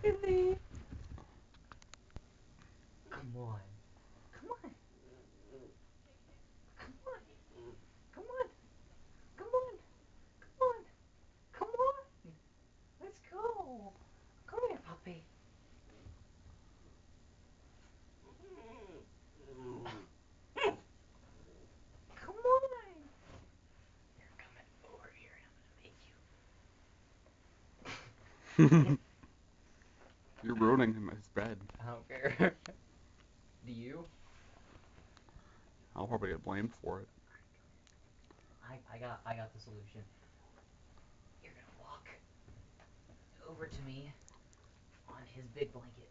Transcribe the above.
Really? Come on. Come on. Come on. Come on. Come on. Come on. Come on. Let's go. Come here, puppy. Come on. You're coming over here. I'm gonna make you. You're ruining his bed. I don't care. Do you? I'll probably get blamed for it. I got the solution. You're gonna walk over to me on his big blanket.